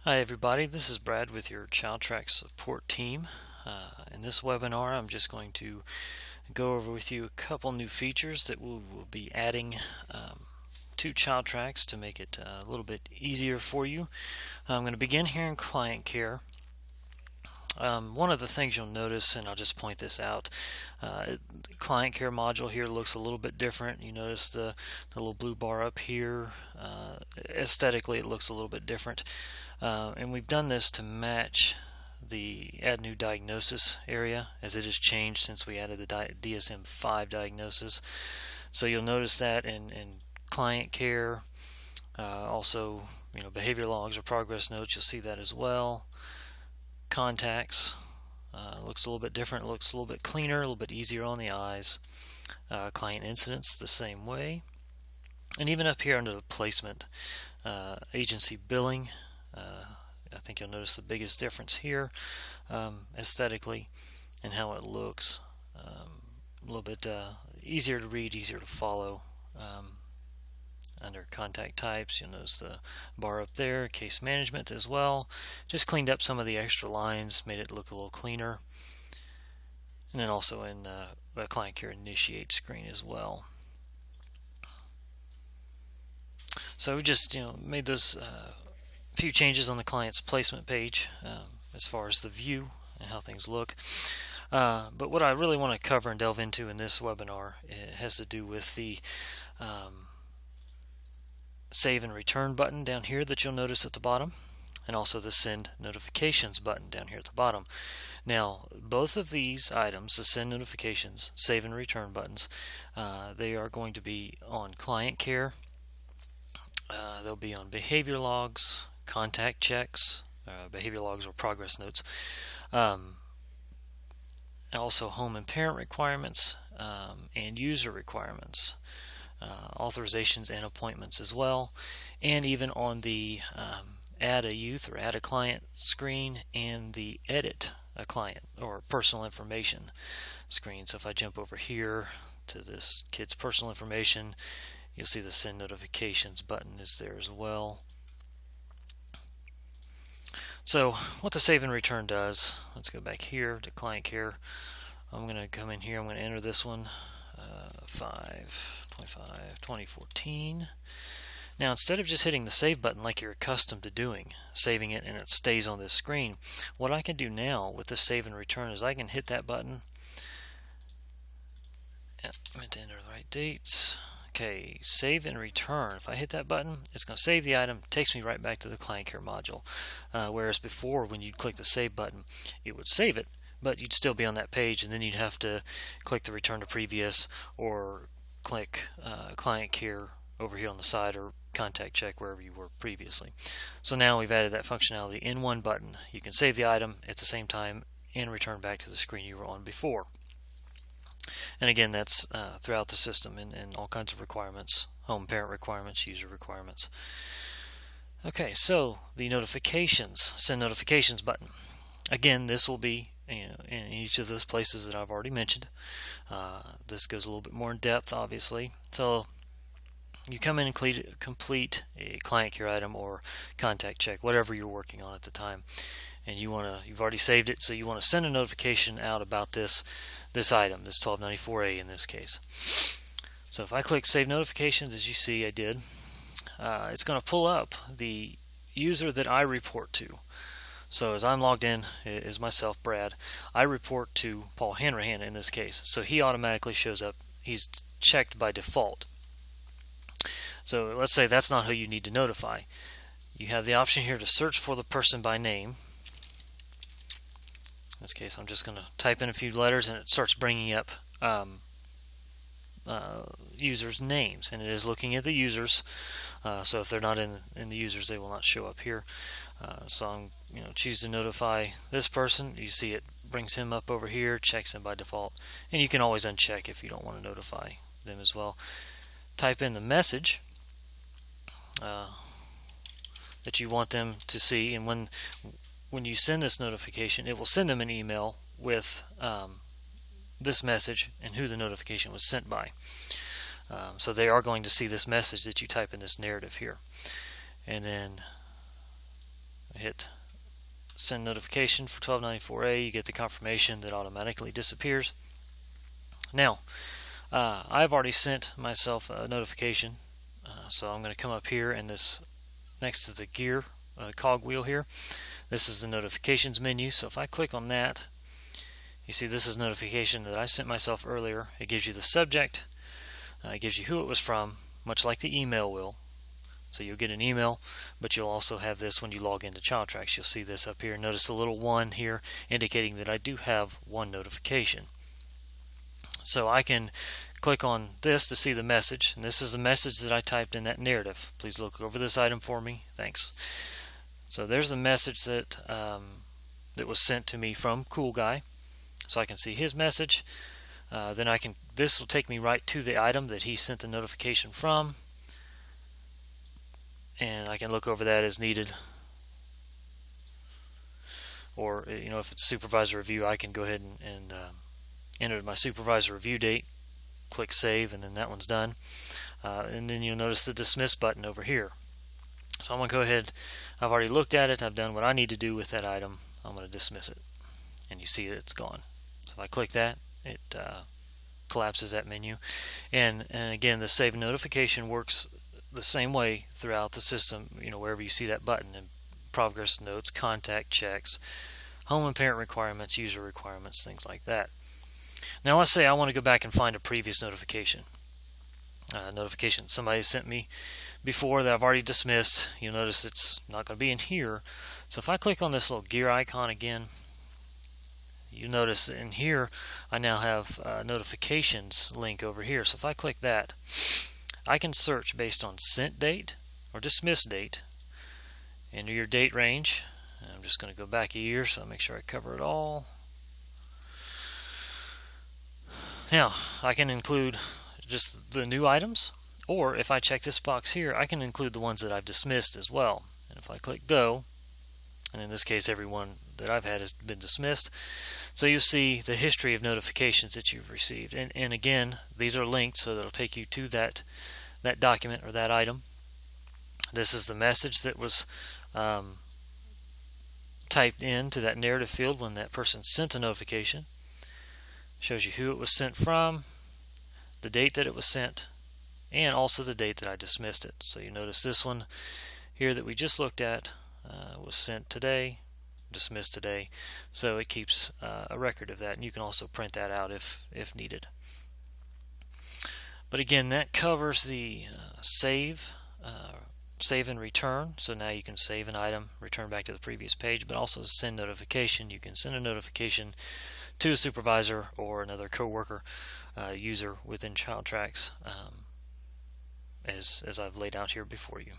Hi everybody, this is Brad with your ChildTrack support team. In this webinar I'm just going to go over with you a couple new features that we will be adding to ChildTracks to make it a little bit easier for you. I'm going to begin here in Client Care. One of the things you'll notice, and I'll just point this out, Client Care module here looks a little bit different. You notice the little blue bar up here. Aesthetically it looks a little bit different. And we've done this to match the add new diagnosis area, as it has changed since we added the DSM-5 diagnosis. So you'll notice that in client care, also behavior logs or progress notes, you'll see that as well. Contacts looks a little bit different, looks a little bit cleaner, a little bit easier on the eyes. Client incidents the same way. And even up here under the placement, agency billing, I think you'll notice the biggest difference here aesthetically and how it looks. A little bit easier to read, easier to follow. Under contact types, you'll notice the bar up there, case management as well. Just cleaned up some of the extra lines, made it look a little cleaner. And then also in the client care initiate screen as well. So we just made those few changes on the client's placement page as far as the view and how things look. But what I really want to cover and delve into in this webinar has to do with the save and return button down here that you'll notice at the bottom, and also the send notifications button down here at the bottom. Now both of these items, the send notifications, save and return buttons, they are going to be on client care. They'll be on behavior logs, contact checks, behavior logs or progress notes, also home and parent requirements, and user requirements, authorizations and appointments as well, and even on the add a youth or add a client screen and the edit a client or personal information screen. So if I jump over here to this kid's personal information, you'll see the send notifications button is there as well. So what the save and return does, let's go back here to client care. I'm going to come in here, I'm going to enter this one, 5/25/2014. Now instead of just hitting the save button like you're accustomed to doing, saving it and it stays on this screen, what I can do now with the save and return is I can hit that button. I meant to enter the right dates. Okay, save and return. If I hit that button, it's going to save the item, takes me right back to the client care module. Whereas before, when you'd click the save button, it would save it, but you'd still be on that page, and then you'd have to click the return to previous or click client care over here on the side or contact check wherever you were previously. So now we've added that functionality in one button. You can save the item at the same time and return back to the screen you were on before. And again, that's throughout the system in all kinds of requirements, home parent requirements, user requirements. Okay, so the notifications, send notifications button. Again, this will be in each of those places that I've already mentioned. This goes a little bit more in depth, obviously. So you come in and complete a client care item or contact check, whatever you're working on at the time, and you've already saved it, so you want to send a notification out about this item, this 1294A in this case. So if I click Save Notifications, as you see I did, it's going to pull up the user that I report to. So as I'm logged in as myself, Brad, I report to Paul Hanrahan in this case. So he automatically shows up. He's checked by default. So let's say that's not who you need to notify. You have the option here to search for the person by name. In this case, I'm just going to type in a few letters and it starts bringing up users' names, and it is looking at the users. So if they're not in the users, they will not show up here. So I'm choose to notify this person. You see it brings him up over here, checks him by default, and you can always uncheck if you don't want to notify them as well. Type in the message that you want them to see, and when you send this notification, it will send them an email with this message and who the notification was sent by. So they are going to see this message that you type in this narrative here. And then hit send notification for 1294A, you get the confirmation that automatically disappears. Now, I've already sent myself a notification, so I'm going to come up here and this next to the gear cogwheel here. This is the notifications menu. So if I click on that, you see this is notification that I sent myself earlier. It gives you the subject, it gives you who it was from, much like the email will. So you'll get an email, but you'll also have this when you log into ChildTrax. You'll see this up here. Notice the little 1 here indicating that I do have one notification. So I can click on this to see the message, and this is the message that I typed in that narrative. Please look over this item for me. Thanks. So there's the message that that was sent to me from Cool Guy. So I can see his message. Then this will take me right to the item that he sent the notification from, and I can look over that as needed. Or if it's supervisor review, I can go ahead and enter my supervisor review date, click save, and then that one's done. And then you'll notice the dismiss button over here. So I'm going to go ahead, I've already looked at it, I've done what I need to do with that item, I'm going to dismiss it. And you see that it's gone. So if I click that, it collapses that menu. And again, the save notification works the same way throughout the system, wherever you see that button, in progress notes, contact checks, home and parent requirements, user requirements, things like that. Now let's say I want to go back and find a previous notification. Notification somebody sent me before that I've already dismissed. You'll notice it's not going to be in here. So if I click on this little gear icon again, you notice in here I now have notifications link over here. So if I click that, I can search based on sent date or dismiss date. Enter your date range. I'm just going to go back a year so I'll make sure I cover it all. Now I can include just the new items, or if I check this box here, I can include the ones that I've dismissed as well. And if I click go, and in this case every one that I've had has been dismissed, so you'll see the history of notifications that you've received. And again, these are linked, so that'll take you to that document or that item. This is the message that was typed into that narrative field when that person sent a notification. Shows you who it was sent from, the date that it was sent, and also the date that I dismissed it. So you notice this one here that we just looked at was sent today, dismissed today. So it keeps a record of that, and you can also print that out if needed. But again, that covers the save and return. So now you can save an item, return back to the previous page, but also send notification. You can send a notification to a supervisor or another coworker user within ChildTrax, as I've laid out here before you.